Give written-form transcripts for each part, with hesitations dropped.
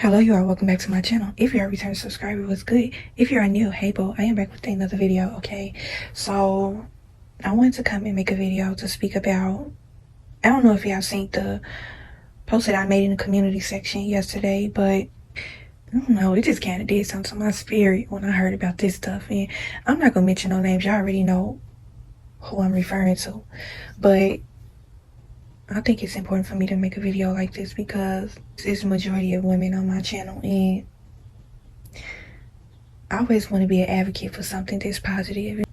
Hello, you are welcome back to my channel. If you're a return subscriber, what's good? If you're a new, hey bro, I am back with another video, okay? So, I wanted to come and make a video to speak about, I don't know if y'all seen the post that I made in the community section yesterday, but I don't know, it just kind of did something to my spirit when I heard about this stuff. And I'm not going to mention no names, y'all already know who I'm referring to. But I think it's important for me to make a video like this because there's a majority of women on my channel, and I always want to be an advocate for something that's positive.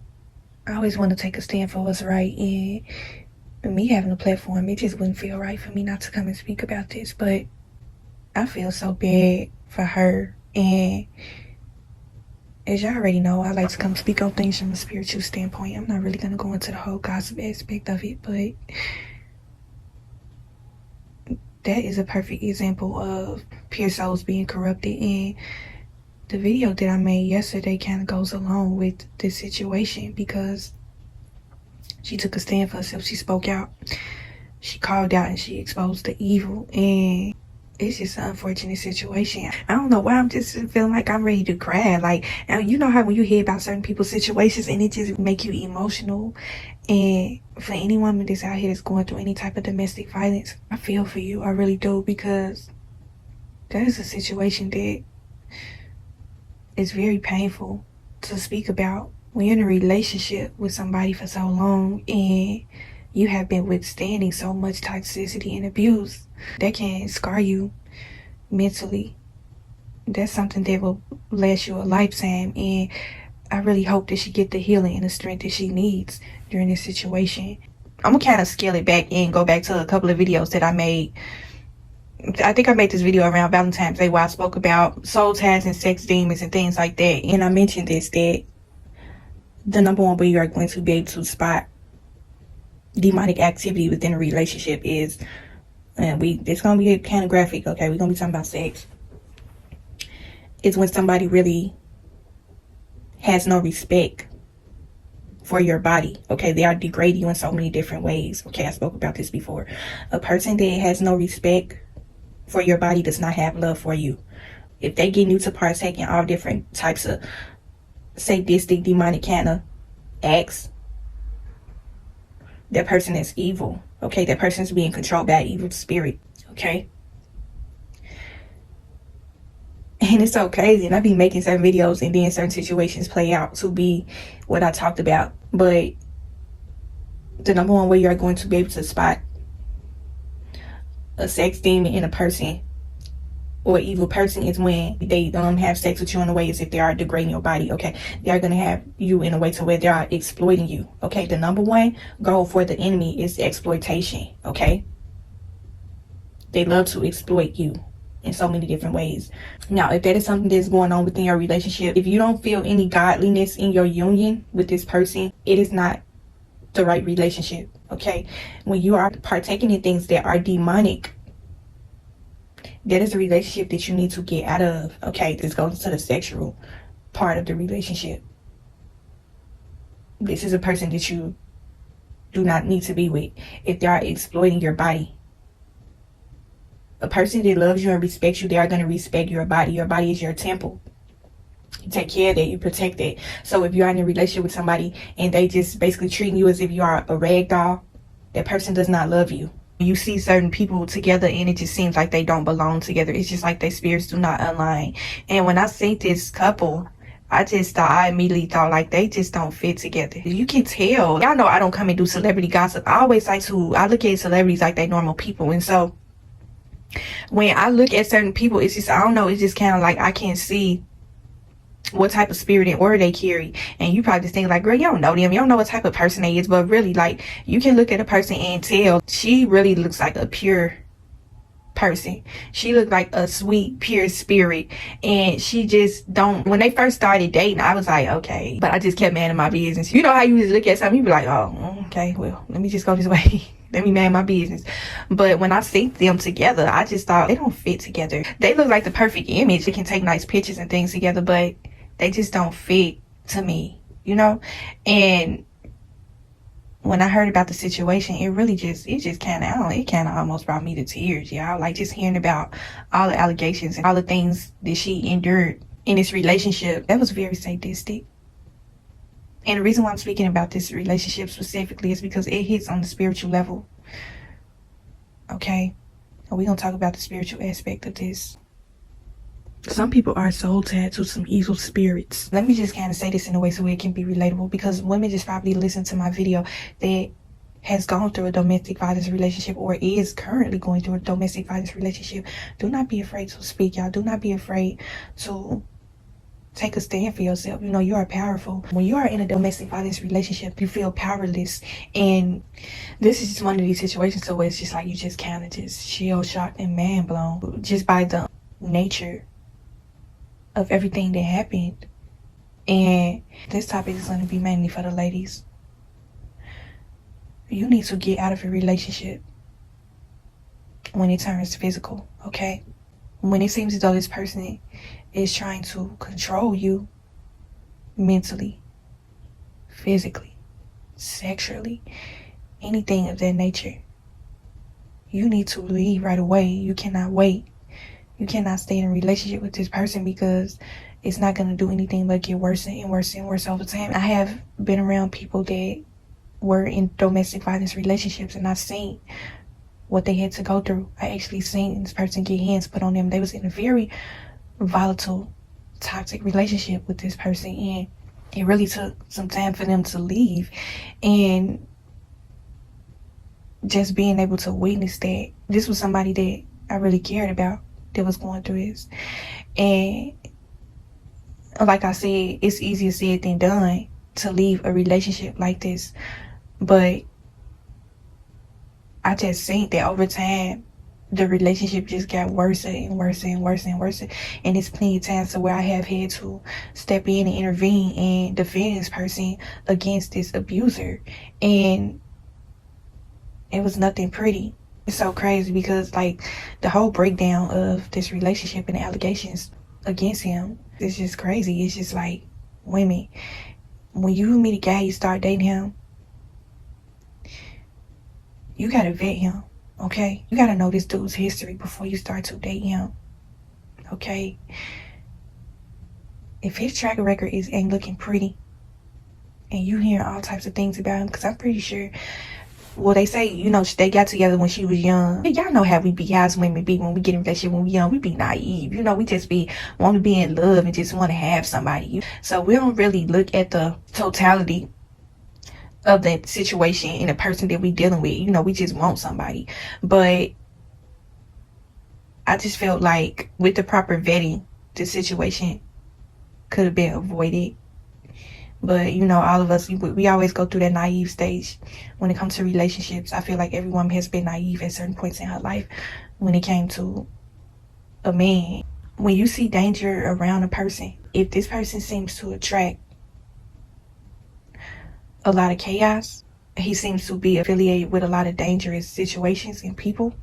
I always want to take a stand for what's right, and me having a platform, it just wouldn't feel right for me not to come and speak about this. But I feel so bad for her, and as y'all already know, I like to come speak on things from a spiritual standpoint. I'm not really going to go into the whole gossip aspect of it, but that is a perfect example of pure souls being corrupted. And the video that I made yesterday kind of goes along with this situation because she took a stand for herself. She spoke out. She called out and she exposed the evil. And it's just an unfortunate situation. I don't know why I'm just feeling like I'm ready to cry. Like, you know how when you hear about certain people's situations and it just make you emotional. And for any woman that's out here that's going through any type of domestic violence, I feel for you. I really do, because that is a situation that is very painful to speak about. When you're in a relationship with somebody for so long and you have been withstanding so much toxicity and abuse, that can scar you mentally. That's something that will last you a lifetime, and I really hope that she get the healing and the strength that she needs during this situation. I'm gonna kind of scale it back and go back to a couple of videos that I made. I think I made this video around Valentine's Day where I spoke about soul ties and sex demons and things like that. And I mentioned this, that the number one way you are going to be able to spot demonic activity within a relationship is, and it's gonna be kind of graphic, okay? We're gonna be talking about sex. It's when somebody really has no respect for your body, okay? They are degrading you in so many different ways, okay? I spoke about this before. A person that has no respect for your body does not have love for you. If they get you to partake in all different types of sadistic, demonic kind of acts, that person is evil, okay? That person is being controlled by an evil spirit, okay? And it's so crazy, and I be making certain videos and then certain situations play out to be what I talked about. But the number one way you're going to be able to spot a sex demon in a person or evil person is when they have sex with you in a way as if they are degrading your body, okay? They are going to have you in a way to where they are exploiting you, okay? The number one goal for the enemy is exploitation, okay? They love to exploit you in so many different ways. Now, if that is something that's going on within your relationship, if you don't feel any godliness in your union with this person, it is not the right relationship, okay? When you are partaking in things that are demonic, that is a relationship that you need to get out of, okay? This goes into the sexual part of the relationship. This is a person that you do not need to be with if they are exploiting your body. A person that loves you and respects you, they are going to respect your body. Your body is your temple. You take care of that, you protect that. So if you're in a relationship with somebody and they just basically treating you as if you are a rag doll, that person does not love you. You see certain people together and it just seems like they don't belong together. It's just like their spirits do not align. And when I see this couple, I immediately thought like they just don't fit together. You can tell. Y'all know I don't come and do celebrity gossip. I always I look at celebrities like they normal people. And so when I look at certain people, it's just, I don't know, it's just kind of like I can't see what type of spirit and aura they carry. And you probably just think like, girl, you don't know them, you don't know what type of person they is. But really, like, you can look at a person and tell she really looks like a pure person. She looked like a sweet, pure spirit. And she just don't, when they first started dating, I was like, okay, but I just kept minding my business. You know how you just look at something, you be like, oh, okay, well, let me just go this way. Let me mind my business. But when I see them together, I just thought they don't fit together. They look like the perfect image. They can take nice pictures and things together, but they just don't fit to me, you know? And when I heard about the situation, it kind of almost brought me to tears, y'all. Like, just hearing about all the allegations and all the things that she endured in this relationship, that was very sadistic. And the reason why I'm speaking about this relationship specifically is because it hits on the spiritual level. Okay? And we're going to talk about the spiritual aspect of this. Some people are soul tied to some evil spirits. Let me just kind of say this in a way so it can be relatable, because women just probably listen to my video that has gone through a domestic violence relationship or is currently going through a domestic violence relationship. Do not be afraid to speak, y'all. Do not be afraid to take a stand for yourself. You know, you are powerful. When you are in a domestic violence relationship, you feel powerless. And this is just one of these situations where it's just like you just kind of just shell-shocked and man-blown just by the nature of everything that happened. And this topic is going to be mainly for the ladies. You need to get out of a relationship when it turns physical, okay? When it seems as though this person is trying to control you mentally, physically, sexually, anything of that nature, you need to leave right away. You cannot wait. You cannot stay in a relationship with this person, because it's not going to do anything but get worse and worse and worse over time. I have been around people that were in domestic violence relationships, and I've seen what they had to go through. I actually seen this person get hands put on them. They was in a very volatile, toxic relationship with this person, and it really took some time for them to leave. And just being able to witness that this was somebody that I really cared about that was going through this. And like I said, it's easier said than done to leave a relationship like this, but I just think that over time the relationship just got worse and worse and worse and worse. And it's plenty of times to where I have had to step in and intervene and defend this person against this abuser, and it was nothing pretty. It's so crazy because, like, the whole breakdown of this relationship and the allegations against him is just crazy. It's just like, women, when you meet a guy, you start dating him, you gotta vet him, okay? You gotta know this dude's history before you start to date him, okay? If his track record ain't looking pretty, and you hear all types of things about him, because I'm pretty sure, well, they say, you know, they got together when she was young. Y'all know how we be, as women be when we get in a relationship when we young. We be naive. You know, we just want to be in love and just want to have somebody. So we don't really look at the totality of that situation and the person that we dealing with. You know, we just want somebody. But I just felt like with the proper vetting, the situation could have been avoided. But, you know, all of us, we always go through that naive stage when it comes to relationships. I feel like every woman has been naive at certain points in her life when it came to a man. When you see danger around a person, if this person seems to attract a lot of chaos, he seems to be affiliated with a lot of dangerous situations and people,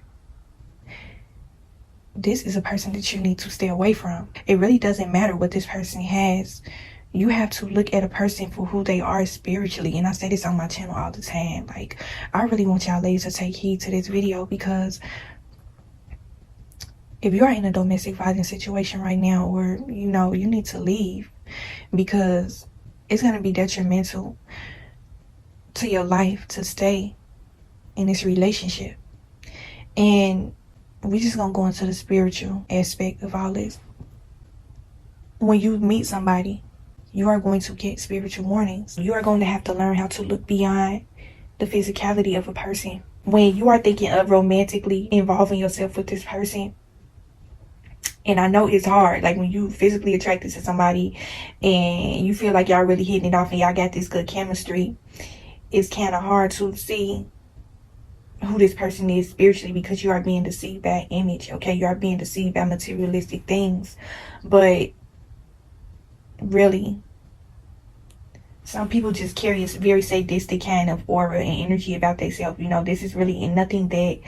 this is a person that you need to stay away from. It really doesn't matter what this person has. You have to look at a person for who they are spiritually. And I say this on my channel all the time. Like, I really want y'all ladies to take heed to this video, because if you are in a domestic violence situation right now, or, you know, you need to leave, because it's going to be detrimental to your life to stay in this relationship. And we're just going to go into the spiritual aspect of all this. When you meet somebody, you are going to get spiritual warnings. You are going to have to learn how to look beyond the physicality of a person. When you are thinking of romantically involving yourself with this person, and I know it's hard, like when you physically attracted to somebody and you feel like y'all really hitting it off and y'all got this good chemistry, it's kind of hard to see who this person is spiritually, because you are being deceived by image, okay? You are being deceived by materialistic things. But really, some people just carry a very sadistic kind of aura and energy about themselves. You know, this is really nothing that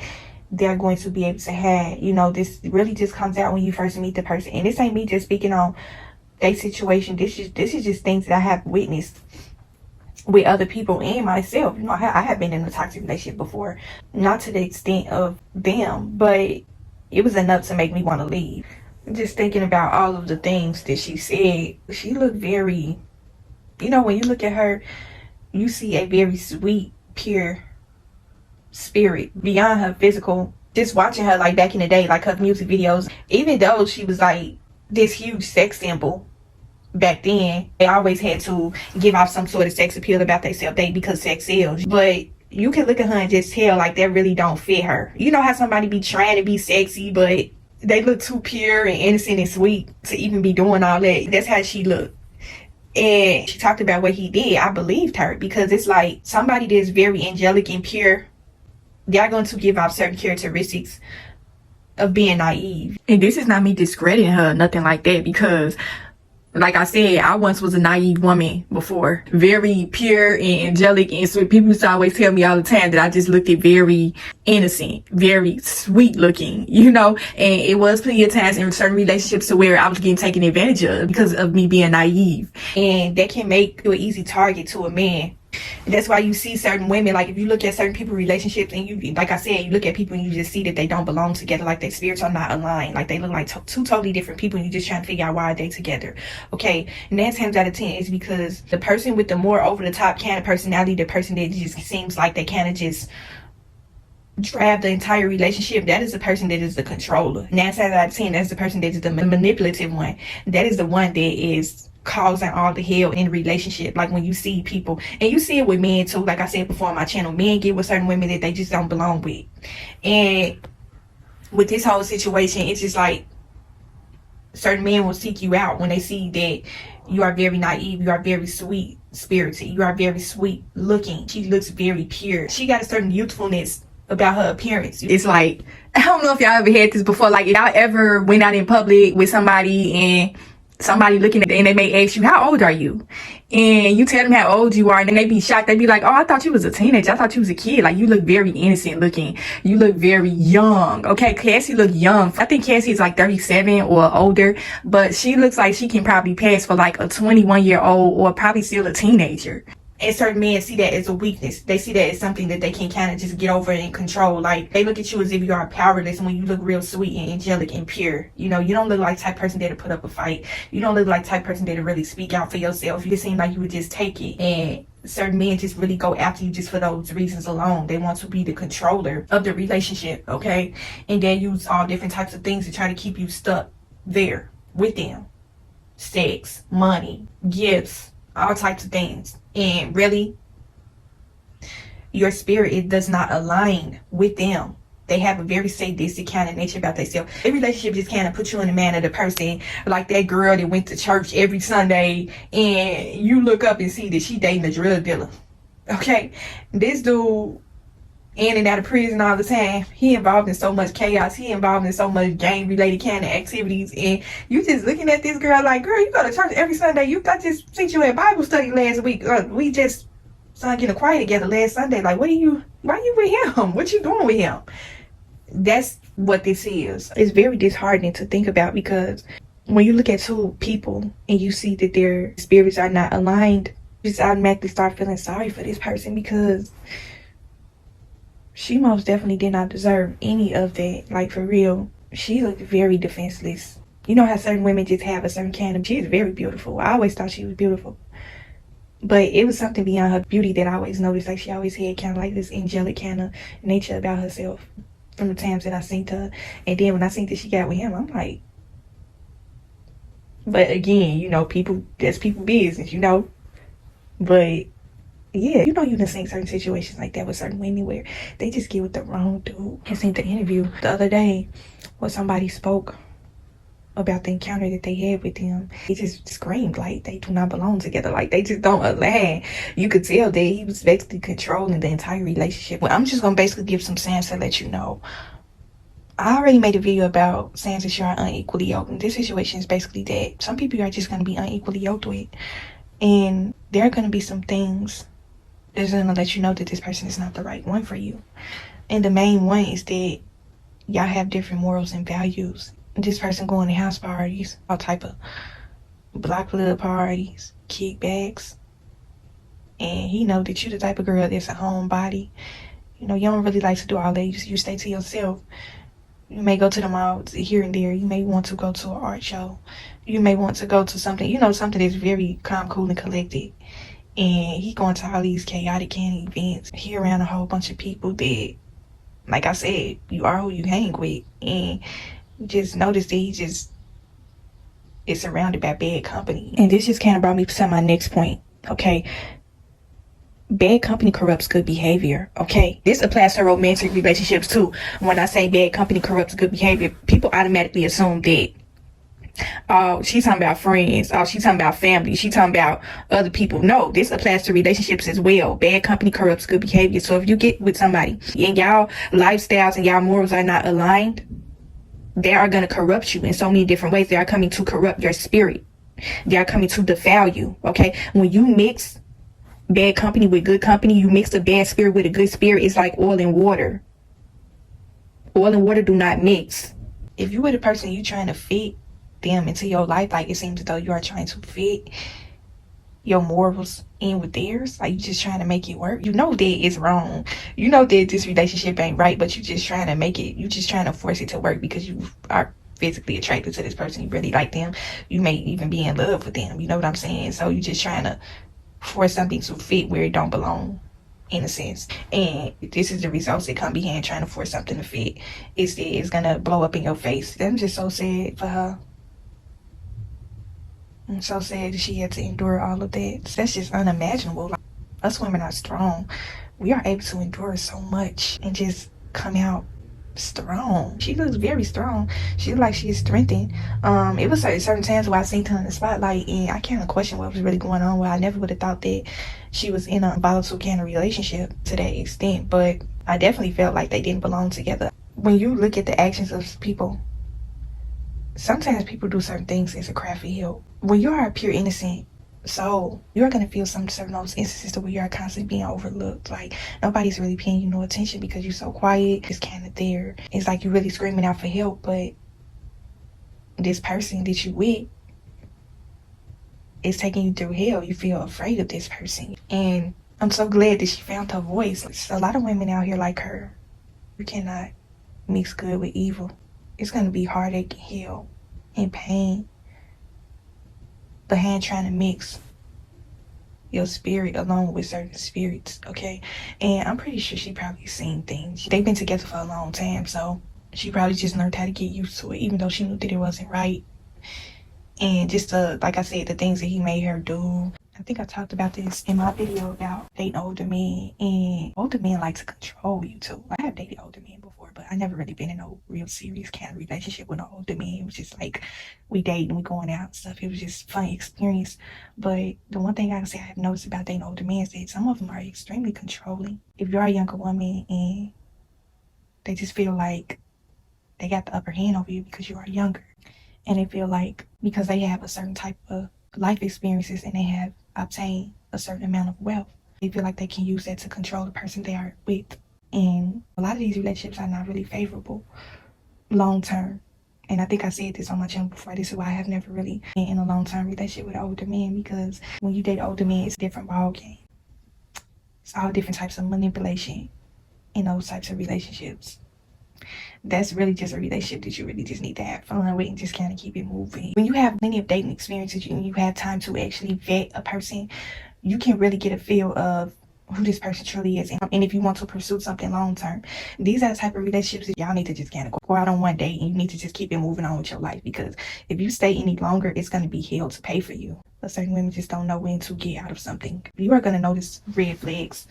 they're going to be able to have. You know, this really just comes out when you first meet the person. And this ain't me just speaking on a situation. This is just things that I have witnessed with other people and myself. You know, I have been in a toxic relationship before, not to the extent of them, but it was enough to make me want to leave. Just thinking about all of the things that she said, she looked very, you know, when you look at her, you see a very sweet, pure spirit beyond her physical. Just watching her, like back in the day, like her music videos, even though she was like this huge sex symbol back then, they always had to give off some sort of sex appeal about themselves, because sex sells. But you can look at her and just tell like that really don't fit her. You know how somebody be trying to be sexy, but they look too pure and innocent and sweet to even be doing all that. That's how she looked. And she talked about what he did. I believed her, because it's like somebody that's very angelic and pure, they're going to give off certain characteristics of being naive. And this is not me discrediting her, nothing like that, because like I said, I once was a naive woman before. Very pure and angelic and sweet. People used to always tell me all the time that I just looked at very innocent, very sweet looking, you know? And it was plenty of times in certain relationships to where I was getting taken advantage of because of me being naive. And that can make you an easy target to a man. And that's why you see certain women, like if you look at certain people relationships and you, like I said, you look at people and you just see that they don't belong together, like their spirits are not aligned, like they look like two totally different people, and you're just trying to figure out why are they together. Okay, 9 times out of 10 is because the person with the more over the top kind of personality, the person that just seems like they kind of just drive the entire relationship, that is the person that is the controller. 9 times out of 10, that's the person that is the manipulative one. That is the one that is causing all the hell in a relationship. Like when you see people, and you see it with men too, like I said before on my channel, men get with certain women that they just don't belong with. And with this whole situation, it's just like certain men will seek you out when they see that you are very naive, you are very sweet spirited, you are very sweet looking. She looks very pure. She got a certain youthfulness about her appearance. It's like, I don't know if y'all ever had this before, like if y'all ever went out in public with somebody and somebody looking at it and they may ask you, how old are you? And you tell them how old you are, and then they be shocked. They be like, oh, I thought you was a teenager. I thought you was a kid. Like, you look very innocent looking. You look very young. Okay, Cassie look young. I think Cassie is like 37 or older, but she looks like she can probably pass for like a 21-year-old or probably still a teenager. And certain men see that as a weakness. They see that as something that they can kind of just get over and control. Like, they look at you as if you are powerless when you look real sweet and angelic and pure. You know, you don't look like type person that'll put up a fight. You don't look like type person that'll really speak out for yourself. You just seem like you would just take it. And certain men just really go after you just for those reasons alone. They want to be the controller of the relationship, okay? And they use all different types of things to try to keep you stuck there with them. Sex, money, gifts, all types of things. And really, your spirit, it does not align with them. They have a very sadistic kind of nature about themselves. A relationship just kind of puts you in the manner of the person, like that girl that went to church every Sunday, and you look up and see that she dating a drug dealer. Okay, this dude in and out of prison all the time. He involved in so much chaos. He involved in so much gang related kind of activities. And you just looking at this girl like, girl, you go to church every Sunday. I just seen you at Bible study last week. We just sung in the choir together last Sunday. Like, why you with him? What you doing with him? That's what this is. It's very disheartening to think about, because when you look at two people and you see that their spirits are not aligned, you just automatically start feeling sorry for this person, because she most definitely did not deserve any of that. Like, for real. She looked very defenseless. You know how certain women just have a certain kind of... She is very beautiful. I always thought she was beautiful. But it was something beyond her beauty that I always noticed. Like, she always had kind of like this angelic kind of nature about herself from the times that I seen her. And then when I seen that she got with him, I'm like... But again, you know, people... That's people business, you know? But... yeah, you know, you done seen certain situations like that with certain women where they just get with the wrong dude. I seen the interview the other day where somebody spoke about the encounter that they had with him. He just screamed like they do not belong together. Like, they just don't align. You could tell that he was basically controlling the entire relationship. Well, I'm just going to basically give some signs to let you know. I already made a video about signs that you are unequally yoked. And this situation is basically that some people are just going to be unequally yoked with. And there are going to be some things is going to let you know that this person is not the right one for you. And the main one is that y'all have different morals and values. This person going to house parties, all type of block club parties, kickbacks, and he know that you the type of girl that's a homebody. You know, you don't really like to do all that. You stay to yourself. You may go to the mall here and there. You may want to go to an art show. You may want to go to something, something that's very calm, cool, and collected. And he going to all these chaotic candy events. He around a whole bunch of people that, like I said, you are who you hang with. And you just notice that he just is surrounded by bad company. And this just kind of brought me to my next point, okay? Bad company corrupts good behavior, okay? This applies to romantic relationships too. When I say bad company corrupts good behavior, people automatically assume that, oh, she's talking about friends, oh, she's talking about family, she's talking about other people. No, this applies to relationships as well. Bad company corrupts good behavior. So if you get with somebody and y'all lifestyles and y'all morals are not aligned, they are going to corrupt you in so many different ways. They are coming to corrupt your spirit. They are coming to defile you, okay? When you mix bad company with good company, you mix a bad spirit with a good spirit, it's like oil and water. Oil and water do not mix. If you with a person, you trying to fit them into your life, like it seems as though you are trying to fit your morals in with theirs, like you just trying to make it work. You know that it's wrong. You know that this relationship ain't right, but you just trying to make it, you just trying to force it to work because you are physically attracted to this person. You really like them. You may even be in love with them. You know what I'm saying? So you just trying to force something to fit where it don't belong, in a sense. And this is the results that come behind trying to force something to fit. It's gonna blow up in your face. I'm just so sad for her. I'm so sad that she had to endure all of that. That's just unimaginable. Like, us women are strong. We are able to endure so much and just come out strong. She looks very strong. She looks like she is strengthened. It was certain times where I seen her in the spotlight and I kind of questioned what was really going on. Well, I never would have thought that she was in a volatile kind of relationship to that extent, but I definitely felt like they didn't belong together. When you look at the actions of people, sometimes people do certain things as a cry for help. When you are a pure innocent soul, you're going to feel some certain those instances where you are constantly being overlooked. Like nobody's really paying you no attention because you're so quiet, just kind of there. It's like you're really screaming out for help, but this person that you with is taking you through hell. You feel afraid of this person. And I'm so glad that she found her voice. There's a lot of women out here like her. You cannot mix good with evil. It's going to be heartache, hell, and pain behind trying to mix your spirit along with certain spirits, okay? And I'm pretty sure she probably seen things. They've been together for a long time, so she probably just learned how to get used to it, even though she knew that it wasn't right. And just like I said, the things that he made her do. I think I talked about this in my video about dating older men, and older men like to control you too. I have dated older men before, but I never really been in a real serious kind of relationship with an older man. It was just like we dating, we going out and stuff. It was just a fun experience. But the one thing I can say I have noticed about dating older men is that some of them are extremely controlling. If you're a younger woman and they just feel like they got the upper hand over you because you are younger, and they feel like because they have a certain type of life experiences and they have obtained a certain amount of wealth, they feel like they can use that to control the person they are with. And a lot of these relationships are not really favorable long term. And I think I said this on my channel before. This is why I have never really been in a long-term relationship with an older man, because when you date older men, it's a different ball game. It's all different types of manipulation in those types of relationships. That's really just a relationship that you really just need to have fun with and just kind of keep it moving. When you have plenty of dating experiences and you have time to actually vet a person, you can really get a feel of who this person truly is, and if you want to pursue something long term. These are the type of relationships that y'all need to just kind of go out on one date and you need to just keep it moving on with your life, because if you stay any longer, it's going to be hell to pay for you. But certain women just don't know when to get out of something. You are going to notice red flags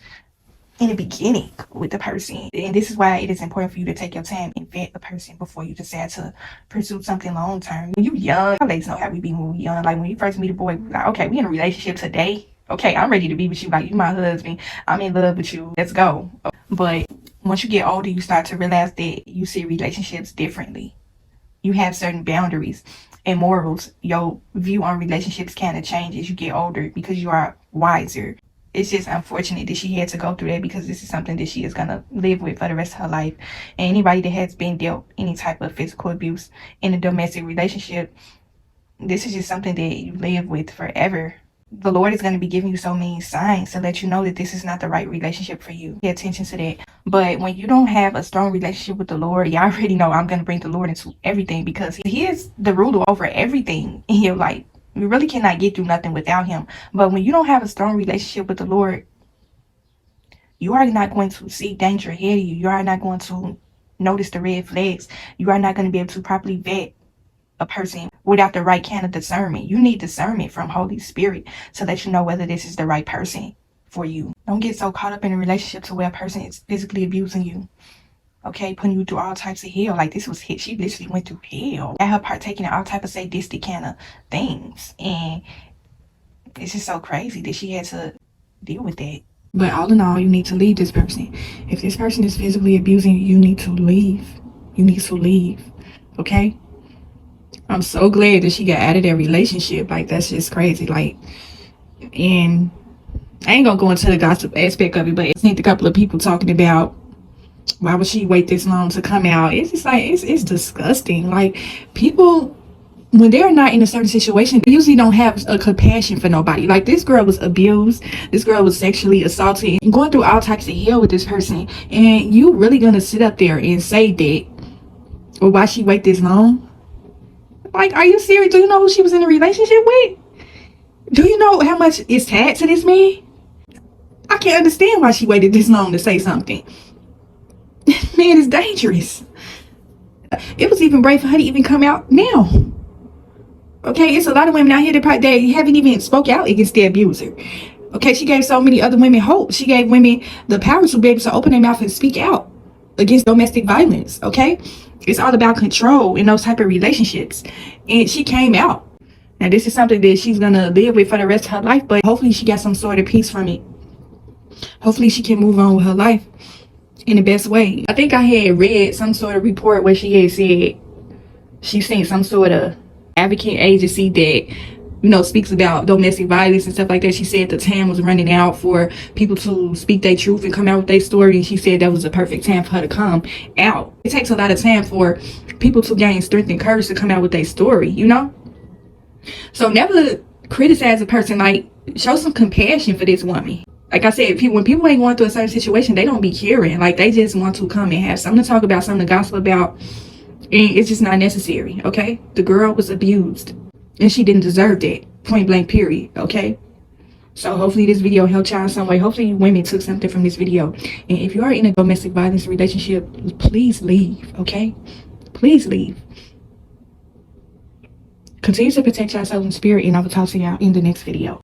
in the beginning with the person, and this is why it is important for you to take your time and vet the person before you decide to pursue something long term. When you young, ladies know how we be when we young. Like when you first meet a boy, we're like, okay, we in a relationship today. Okay, I'm ready to be with you. Like, you my husband. I'm in love with you. Let's go. But once you get older, you start to realize that you see relationships differently. You have certain boundaries and morals. Your view on relationships kind of change as you get older because you are wiser. It's just unfortunate that she had to go through that, because this is something that she is going to live with for the rest of her life. And anybody that has been dealt any type of physical abuse in a domestic relationship, this is just something that you live with forever. the Lord is going to be giving you so many signs to let you know that this is not the right relationship for you. Pay attention to that. But when you don't have a strong relationship with the Lord, y'all already know I'm going to bring the Lord into everything, because he is the ruler over everything in your life. You really cannot get through nothing without him. But when you don't have a strong relationship with the Lord, you are not going to see danger ahead of you. You are not going to notice the red flags. You are not going to be able to properly vet a person without the right kind of discernment. You need discernment from Holy Spirit to let you know whether this is the right person for you. Don't get so caught up in a relationship to where a person is physically abusing you. Okay, putting you through all types of hell. Like, this was hit. She literally went through hell. Had her partaking in all type of sadistic kind of things. And it's just so crazy that she had to deal with that. But all in all, you need to leave this person. If this person is physically abusing you, you need to leave. You need to leave. Okay? I'm so glad that she got out of that relationship. Like, that's just crazy. Like, and I ain't gonna go into the gossip aspect of it, but I've seen a couple of people talking about why would she wait this long to come out. It's just like, it's disgusting. Like, people, when they're not in a certain situation, they usually don't have a compassion for nobody. Like, this girl was abused, this girl was sexually assaulted, and going through all types of hell with this person, and you really gonna sit up there and say that, or why she wait this long? Like, are you serious? Do you know who she was in a relationship with? Do you know how much is tied to this man? I can't understand why she waited this long to say something. Man is dangerous. It was even brave for her to even come out now. Okay, it's a lot of women out here that haven't even spoke out against their abuser. Okay, she gave so many other women hope. She gave women the power to be able to open their mouth and speak out against domestic violence. Okay, it's all about control in those type of relationships. And she came out. Now, this is something that she's gonna live with for the rest of her life, but hopefully she got some sort of peace from it. Hopefully she can move on with her life in the best way. I think I had read some sort of report where she had said she's seen some sort of advocate agency that, you know, speaks about domestic violence and stuff like that. She said the time was running out for people to speak their truth and come out with their story, and she said that was the perfect time for her to come out. It takes a lot of time for people to gain strength and courage to come out with their story, you know? So never criticize a person. Like, show some compassion for this woman. Like I said, when people ain't going through a certain situation, they don't be caring. Like, they just want to come and have something to talk about, something to gossip about. And it's just not necessary, okay? The girl was abused, and she didn't deserve that, point blank, period, okay? So hopefully this video helped y'all in some way. Hopefully women took something from this video. And if you are in a domestic violence relationship, please leave, okay? Please leave. Continue to protect yourself in spirit, and I will talk to y'all in the next video.